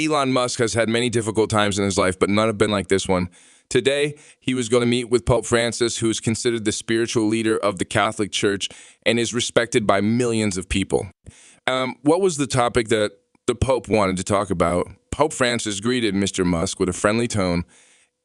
Elon Musk has had many difficult times in his life, but none have been like this one. Today, he was going to meet with Pope Francis, who is considered the spiritual leader of the Catholic Church and is respected by millions of people. What was the topic that the Pope wanted to talk about? Pope Francis greeted Mr. Musk with a friendly tone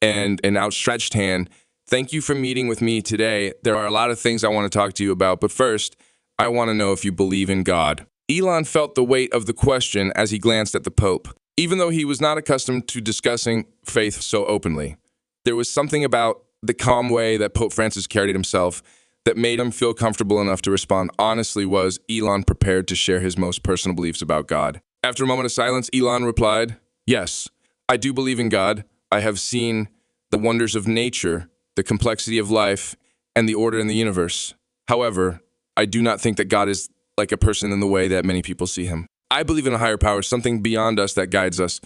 and an outstretched hand. Thank you for meeting with me today. There are a lot of things I want to talk to you about, but first, I want to know if you believe in God. Elon felt the weight of the question as he glanced at the Pope. Even though he was not accustomed to discussing faith so openly, there was something about the calm way that Pope Francis carried himself that made him feel comfortable enough to respond honestly. Was Elon prepared to share his most personal beliefs about God? After a moment of silence, Elon replied, "Yes, I do believe in God. I have seen the wonders of nature, the complexity of life, and the order in the universe. However, I do not think that God is like a person in the way that many people see him. I believe in a higher power, something beyond us that guides us."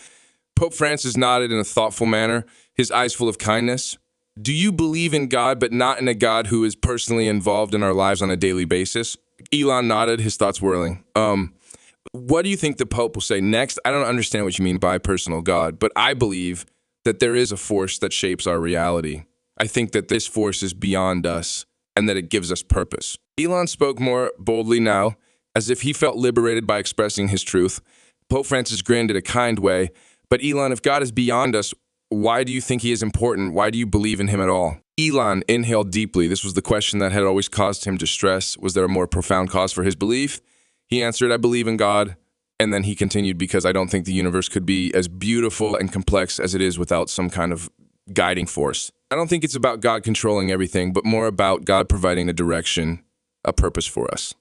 Pope Francis nodded in a thoughtful manner, his eyes full of kindness. "Do you believe in God, but not in a God who is personally involved in our lives on a daily basis?" Elon nodded, his thoughts whirling. What do you think the Pope will say next? I don't understand what you mean by personal God, but I believe that there is a force that shapes our reality. I think that this force is beyond us and that it gives us purpose. Elon spoke more boldly now, as if he felt liberated by expressing his truth. Pope Francis grinned in a kind way. "But Elon, if God is beyond us, why do you think he is important? Why do you believe in him at all?" Elon inhaled deeply. This was the question that had always caused him distress. Was there a more profound cause for his belief? He answered, "I believe in God." And then he continued, "Because I don't think the universe could be as beautiful and complex as it is without some kind of guiding force. I don't think it's about God controlling everything, but more about God providing a direction, a purpose for us."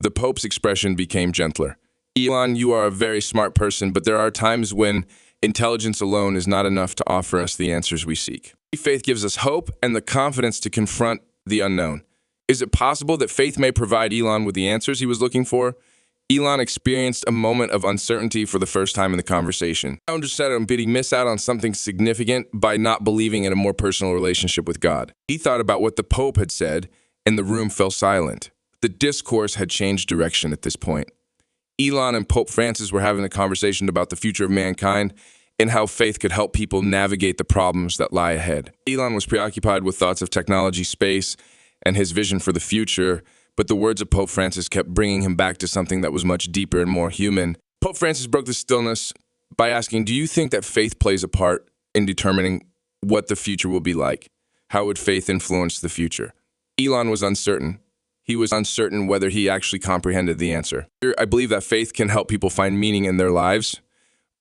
The Pope's expression became gentler. "Elon, you are a very smart person, but there are times when intelligence alone is not enough to offer us the answers we seek. Faith gives us hope and the confidence to confront the unknown. Is it possible that faith may provide Elon with the answers he was looking for?" Elon experienced a moment of uncertainty for the first time in the conversation. I understand, did he miss out on something significant by not believing in a more personal relationship with God? He thought about what the Pope had said, and the room fell silent. The discourse had changed direction at this point. Elon and Pope Francis were having a conversation about the future of mankind and how faith could help people navigate the problems that lie ahead. Elon was preoccupied with thoughts of technology, space, and his vision for the future, but the words of Pope Francis kept bringing him back to something that was much deeper and more human. Pope Francis broke the stillness by asking, "Do you think that faith plays a part in determining what the future will be like? How would faith influence the future?" Elon was uncertain. He was uncertain whether he actually comprehended the answer. "I believe that faith can help people find meaning in their lives,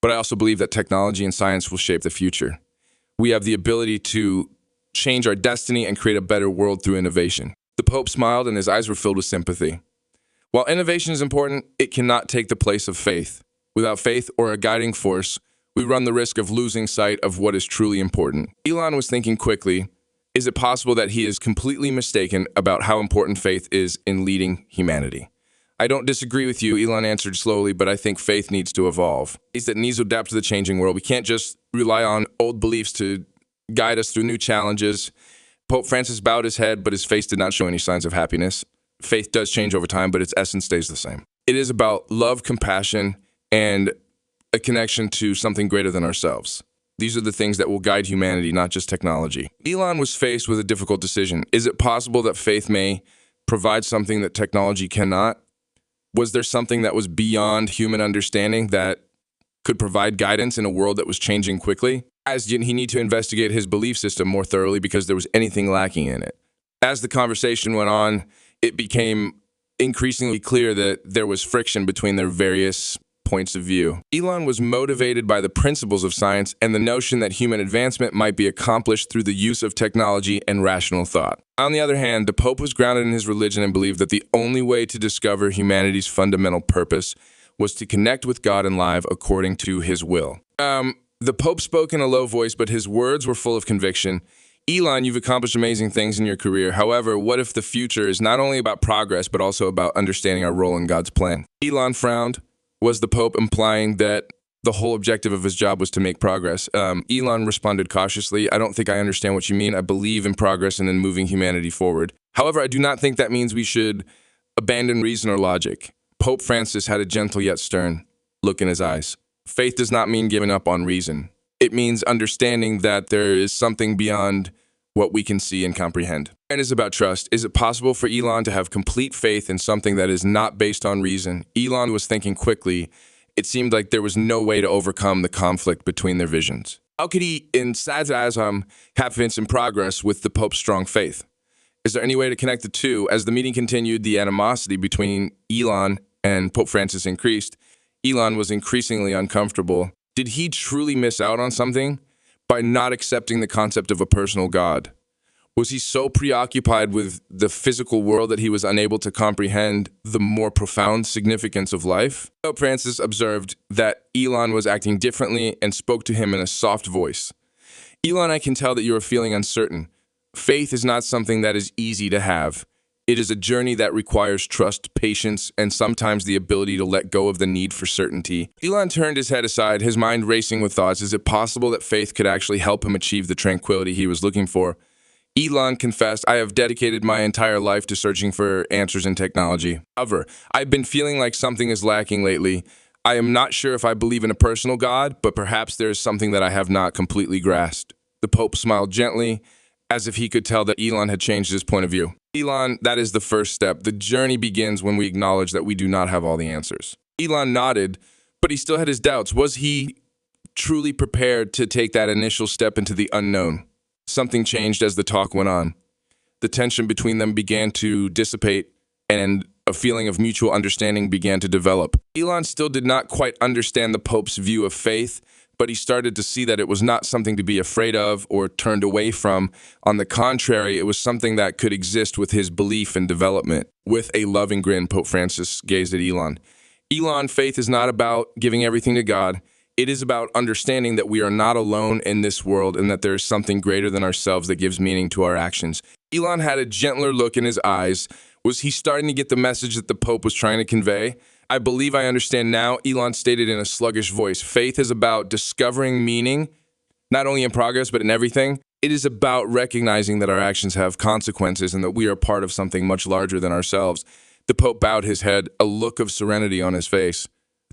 but I also believe that technology and science will shape the future. We have the ability to change our destiny and create a better world through innovation." The Pope smiled and his eyes were filled with sympathy. "While innovation is important, it cannot take the place of faith. Without faith or a guiding force, we run the risk of losing sight of what is truly important." Elon was thinking quickly. Is it possible that he is completely mistaken about how important faith is in leading humanity? "I don't disagree with you," Elon answered slowly, "but I think faith needs to evolve. It needs to adapt to the changing world. We can't just rely on old beliefs to guide us through new challenges." Pope Francis bowed his head, but his face did not show any signs of happiness. Faith does change over time, but its essence stays the same. It is about love, compassion, and a connection to something greater than ourselves. These are the things that will guide humanity, not just technology. Elon was faced with a difficult decision. Is it possible that faith may provide something that technology cannot? Was there something that was beyond human understanding that could provide guidance in a world that was changing quickly? He needed to investigate his belief system more thoroughly because there was anything lacking in it. As the conversation went on, it became increasingly clear that there was friction between their various points of view. Elon was motivated by the principles of science and the notion that human advancement might be accomplished through the use of technology and rational thought. On the other hand, the Pope was grounded in his religion and believed that the only way to discover humanity's fundamental purpose was to connect with God and live according to his will. The Pope spoke in a low voice, but his words were full of conviction. "Elon, you've accomplished amazing things in your career. However, what if the future is not only about progress, but also about understanding our role in God's plan?" Elon frowned. Was the Pope implying that the whole objective of his job was to make progress? Elon responded cautiously, "I don't think I understand what you mean. I believe in progress and in moving humanity forward. However, I do not think that means we should abandon reason or logic." Pope Francis had a gentle yet stern look in his eyes. Faith does not mean giving up on reason. It means understanding that there is something beyond what we can see and comprehend. And it's about trust. Is it possible for Elon to have complete faith in something that is not based on reason? Elon was thinking quickly. It seemed like there was no way to overcome the conflict between their visions. How could he, in Sadasm, have instant progress with the Pope's strong faith? Is there any way to connect the two? As the meeting continued, the animosity between Elon and Pope Francis increased. Elon was increasingly uncomfortable. Did he truly miss out on something by not accepting the concept of a personal God? Was he so preoccupied with the physical world that he was unable to comprehend the more profound significance of life? Pope Francis observed that Elon was acting differently and spoke to him in a soft voice. Elon, I can tell that you are feeling uncertain. Faith is not something that is easy to have. It is a journey that requires trust, patience, and sometimes the ability to let go of the need for certainty. Elon turned his head aside, his mind racing with thoughts. Is it possible that faith could actually help him achieve the tranquility he was looking for? Elon confessed, I have dedicated my entire life to searching for answers in technology. However, I've been feeling like something is lacking lately. I am not sure if I believe in a personal God, but perhaps there is something that I have not completely grasped. The Pope smiled gently, as if he could tell that Elon had changed his point of view. Elon, that is the first step. The journey begins when we acknowledge that we do not have all the answers. Elon nodded, but he still had his doubts. Was he truly prepared to take that initial step into the unknown? Something changed as the talk went on. The tension between them began to dissipate, and a feeling of mutual understanding began to develop. Elon still did not quite understand the Pope's view of faith, but he started to see that it was not something to be afraid of or turned away from. On the contrary, it was something that could exist with his belief and development. With a loving grin, Pope Francis gazed at Elon. Elon, faith is not about giving everything to God. It is about understanding that we are not alone in this world and that there is something greater than ourselves that gives meaning to our actions. Elon had a gentler look in his eyes. Was he starting to get the message that the Pope was trying to convey? I believe I understand now, Elon stated in a sluggish voice. Faith is about discovering meaning, not only in progress, but in everything. It is about recognizing that our actions have consequences and that we are part of something much larger than ourselves. The Pope bowed his head, a look of serenity on his face.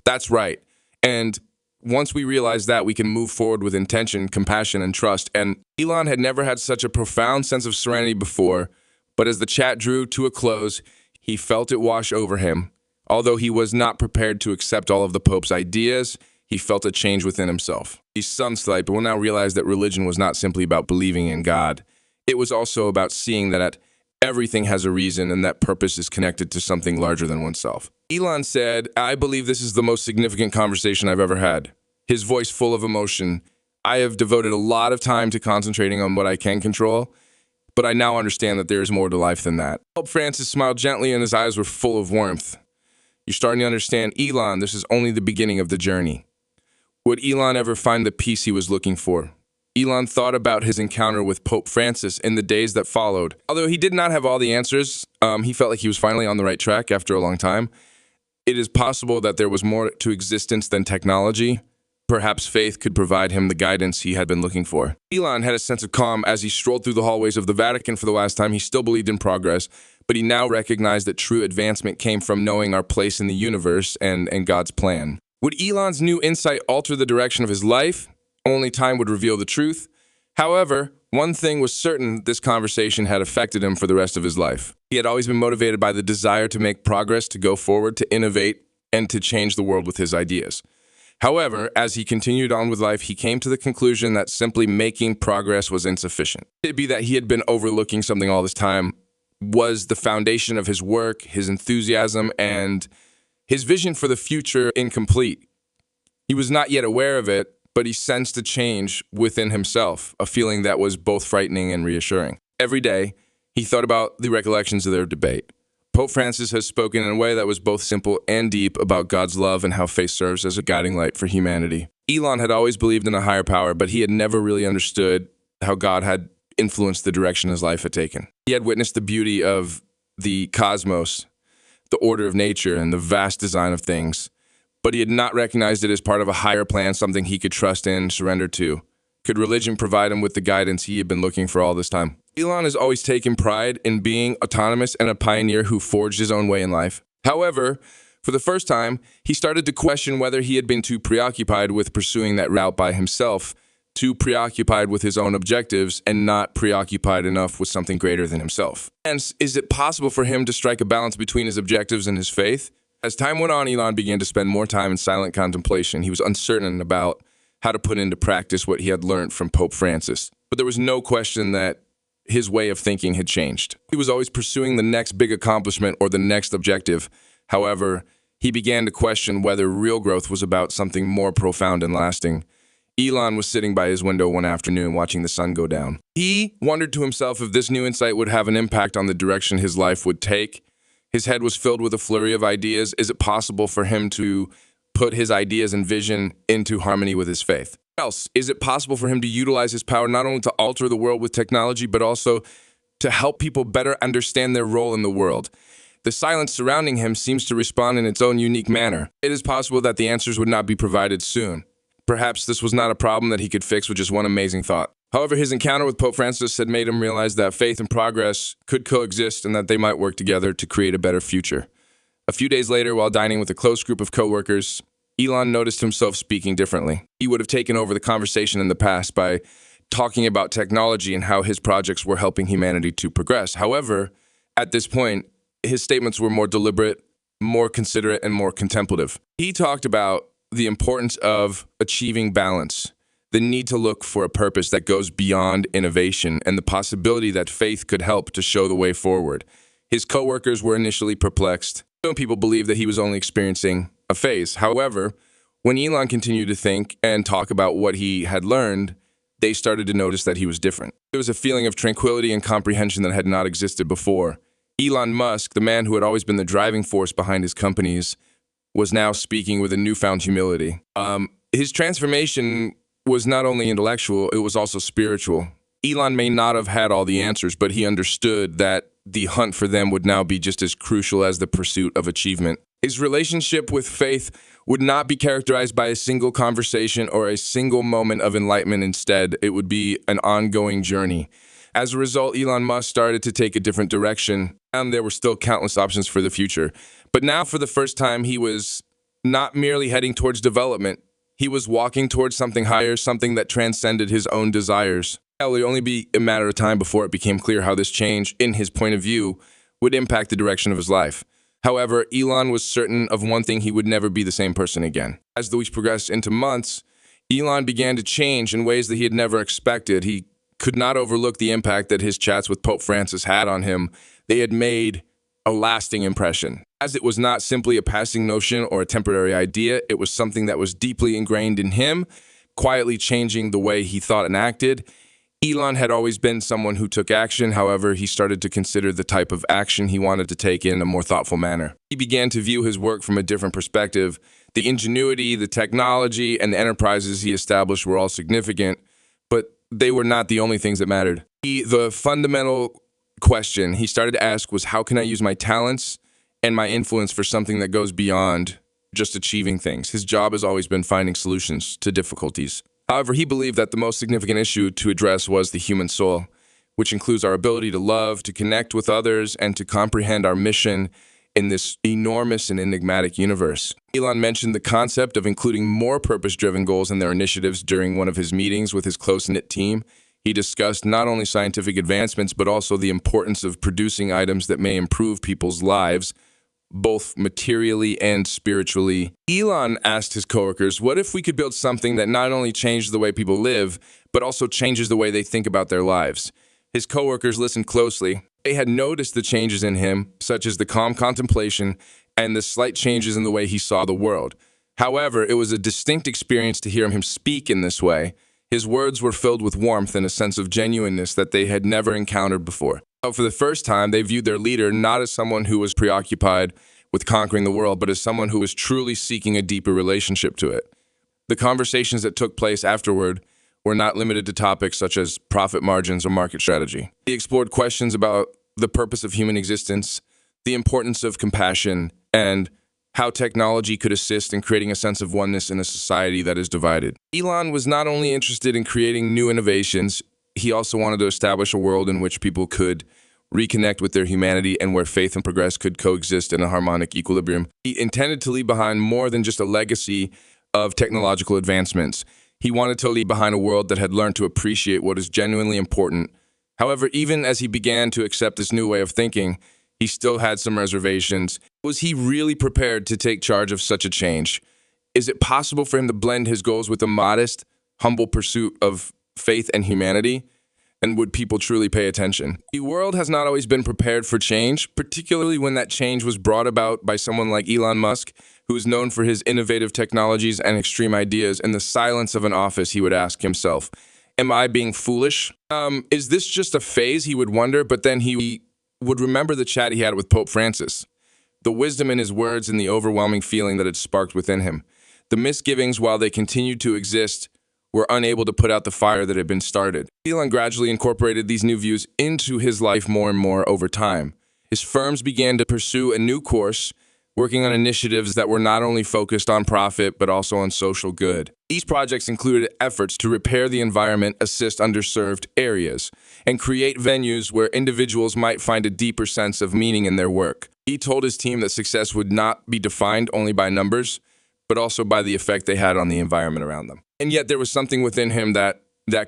That's right. And once we realize that, we can move forward with intention, compassion, and trust. And Elon had never had such a profound sense of serenity before, but as the chat drew to a close, he felt it wash over him. Although he was not prepared to accept all of the Pope's ideas, he felt a change within himself. He's some slight, but will now realize that religion was not simply about believing in God. It was also about seeing that everything has a reason and that purpose is connected to something larger than oneself. Elon said, I believe this is the most significant conversation I've ever had. His voice full of emotion. I have devoted a lot of time to concentrating on what I can control, but I now understand that there is more to life than that. Pope Francis smiled gently and his eyes were full of warmth. You're starting to understand, Elon, this is only the beginning of the journey. Would Elon ever find the peace he was looking for? Elon thought about his encounter with Pope Francis in the days that followed. Although he did not have all the answers, he felt like he was finally on the right track after a long time. It is possible that there was more to existence than technology. Perhaps faith could provide him the guidance he had been looking for. Elon had a sense of calm as he strolled through the hallways of the Vatican for the last time. He still believed in progress, but he now recognized that true advancement came from knowing our place in the universe and God's plan. Would Elon's new insight alter the direction of his life? Only time would reveal the truth. However, one thing was certain: this conversation had affected him for the rest of his life. He had always been motivated by the desire to make progress, to go forward, to innovate, and to change the world with his ideas. However, as he continued on with life, he came to the conclusion that simply making progress was insufficient. It be that he had been overlooking something all this time. Was the foundation of his work, his enthusiasm, and his vision for the future incomplete? He was not yet aware of it, but he sensed a change within himself, a feeling that was both frightening and reassuring. Every day, he thought about the recollections of their debate. Pope Francis has spoken in a way that was both simple and deep about God's love and how faith serves as a guiding light for humanity. Elon had always believed in a higher power, but he had never really understood how God had influenced the direction his life had taken. He had witnessed the beauty of the cosmos, the order of nature, and the vast design of things, but he had not recognized it as part of a higher plan, something he could trust in, surrender to. Could religion provide him with the guidance he had been looking for all this time? Elon has always taken pride in being autonomous and a pioneer who forged his own way in life. However, For the first time, he started to question whether he had been too preoccupied with pursuing that route by himself, too preoccupied with his own objectives, and not preoccupied enough with something greater than himself. And is it possible for him to strike a balance between his objectives and his faith? As time went on, Elon began to spend more time in silent contemplation. He was uncertain about how to put into practice what he had learned from Pope Francis. But there was no question that his way of thinking had changed. He was always pursuing the next big accomplishment or the next objective. However, he began to question whether real growth was about something more profound and lasting. Elon was sitting by his window one afternoon watching the sun go down. He wondered to himself if this new insight would have an impact on the direction his life would take. His head was filled with a flurry of ideas. Is it possible for him to put his ideas and vision into harmony with his faith? What else? Is it possible for him to utilize his power not only to alter the world with technology, but also to help people better understand their role in the world? The silence surrounding him seems to respond in its own unique manner. It is possible that the answers would not be provided soon. Perhaps this was not a problem that he could fix with just one amazing thought. However, his encounter with Pope Francis had made him realize that faith and progress could coexist and that they might work together to create a better future. A few days later, while dining with a close group of coworkers, Elon noticed himself speaking differently. He would have taken over the conversation in the past by talking about technology and how his projects were helping humanity to progress. However, at this point, his statements were more deliberate, more considerate, and more contemplative. He talked about the importance of achieving balance, the need to look for a purpose that goes beyond innovation, and the possibility that faith could help to show the way forward. His coworkers were initially perplexed. Some people believed that he was only experiencing a phase. However, when Elon continued to think and talk about what he had learned, they started to notice that he was different. There was a feeling of tranquility and comprehension that had not existed before. Elon Musk, the man who had always been the driving force behind his companies, was now speaking with a newfound humility. His transformation was not only intellectual, it was also spiritual. Elon may not have had all the answers, but he understood that the hunt for them would now be just as crucial as the pursuit of achievement. His relationship with faith would not be characterized by a single conversation or a single moment of enlightenment. Instead, it would be an ongoing journey. As a result, Elon Musk started to take a different direction, and there were still countless options for the future. But now, for the first time, he was not merely heading towards development. He was walking towards something higher, something that transcended his own desires. It would only be a matter of time before it became clear how this change, in his point of view, would impact the direction of his life. However, Elon was certain of one thing: he would never be the same person again. As the weeks progressed into months, Elon began to change in ways that he had never expected. He could not overlook the impact that his chats with Pope Francis had on him. They had made a lasting impression. As it was not simply a passing notion or a temporary idea, it was something that was deeply ingrained in him, quietly changing the way he thought and acted. Elon had always been someone who took action. However, he started to consider the type of action he wanted to take in a more thoughtful manner. He began to view his work from a different perspective. The ingenuity, the technology, and the enterprises he established were all significant, but they were not the only things that mattered. The fundamental question he started to ask was, how can I use my talents and my influence for something that goes beyond just achieving things? His job has always been finding solutions to difficulties. However, he believed that the most significant issue to address was the human soul, which includes our ability to love, to connect with others, and to comprehend our mission in this enormous and enigmatic universe. Elon mentioned the concept of including more purpose-driven goals in their initiatives during one of his meetings with his close-knit team. He discussed not only scientific advancements, but also the importance of producing items that may improve people's lives, both materially and spiritually. Elon asked his coworkers, what if we could build something that not only changed the way people live, but also changes the way they think about their lives? His coworkers listened closely. They had noticed the changes in him, such as the calm contemplation and the slight changes in the way he saw the world. However, it was a distinct experience to hear him speak in this way. His words were filled with warmth and a sense of genuineness that they had never encountered before. For the first time, they viewed their leader not as someone who was preoccupied with conquering the world, but as someone who was truly seeking a deeper relationship to it. The conversations that took place afterward were not limited to topics such as profit margins or market strategy. He explored questions about the purpose of human existence, the importance of compassion, and how technology could assist in creating a sense of oneness in a society that is divided. Elon was not only interested in creating new innovations, he also wanted to establish a world in which people could reconnect with their humanity, and where faith and progress could coexist in a harmonic equilibrium. He intended to leave behind more than just a legacy of technological advancements. He wanted to leave behind a world that had learned to appreciate what is genuinely important. However, even as he began to accept this new way of thinking, he still had some reservations. Was he really prepared to take charge of such a change? Is it possible for him to blend his goals with a modest, humble pursuit of faith and humanity? And would people truly pay attention? The world has not always been prepared for change, particularly when that change was brought about by someone like Elon Musk, who is known for his innovative technologies and extreme ideas. In the silence of an office, he would ask himself, am I being foolish? Is this just a phase? He would wonder, but then he would remember the chat he had with Pope Francis, the wisdom in his words and the overwhelming feeling that had sparked within him. The misgivings, while they continued to exist, were unable to put out the fire that had been started. Elon gradually incorporated these new views into his life more and more over time. His firms began to pursue a new course, working on initiatives that were not only focused on profit, but also on social good. These projects included efforts to repair the environment, assist underserved areas, and create venues where individuals might find a deeper sense of meaning in their work. He told his team that success would not be defined only by numbers, but also by the effect they had on the environment around them. And yet there was something within him that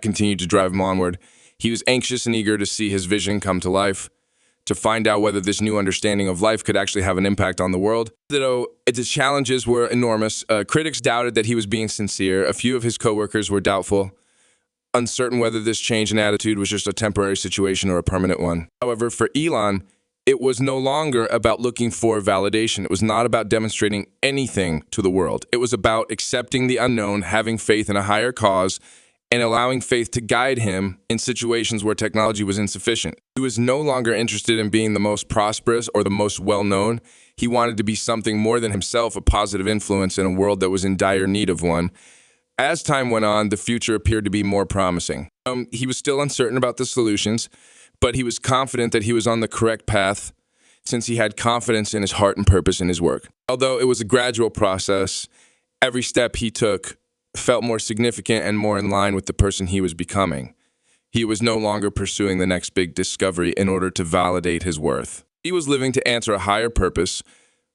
continued to drive him onward. He was anxious and eager to see his vision come to life, to find out whether this new understanding of life could actually have an impact on the world. Though its challenges were enormous, critics doubted that he was being sincere. A few of his coworkers were doubtful, uncertain whether this change in attitude was just a temporary situation or a permanent one. However, for Elon, it was no longer about looking for validation. It was not about demonstrating anything to the world. It was about accepting the unknown, having faith in a higher cause, and allowing faith to guide him in situations where technology was insufficient. He was no longer interested in being the most prosperous or the most well-known. He wanted to be something more than himself, a positive influence in a world that was in dire need of one. As time went on, the future appeared to be more promising. He was still uncertain about the solutions, but he was confident that he was on the correct path since he had confidence in his heart and purpose in his work. Although it was a gradual process, every step he took felt more significant and more in line with the person he was becoming. He was no longer pursuing the next big discovery in order to validate his worth. He was living to answer a higher purpose.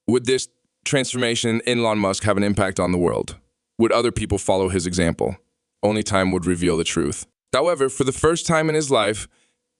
Would this transformation in Elon Musk have an impact on the world? Would other people follow his example? Only time would reveal the truth. However, for the first time in his life,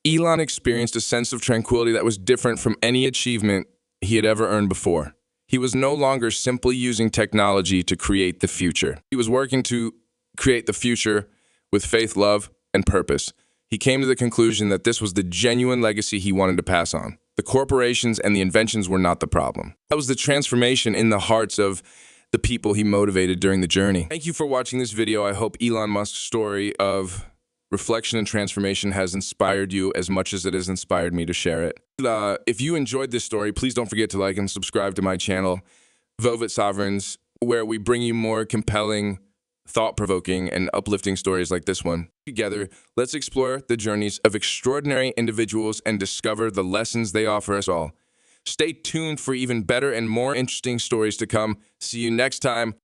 Elon experienced a sense of tranquility that was different from any achievement he had ever earned before. He was no longer simply using technology to create the future. He was working to create the future with faith, love, and purpose. He came to the conclusion that this was the genuine legacy he wanted to pass on. The corporations and the inventions were not the problem. That was the transformation in the hearts of the people he motivated during the journey. Thank you for watching this video. I hope Elon Musk's story of reflection and transformation has inspired you as much as it has inspired me to share it. If you enjoyed this story, please don't forget to like and subscribe to my channel, Velvet Sovereigns, where we bring you more compelling, thought-provoking, and uplifting stories like this one. Together, let's explore the journeys of extraordinary individuals and discover the lessons they offer us all. Stay tuned for even better and more interesting stories to come. See you next time.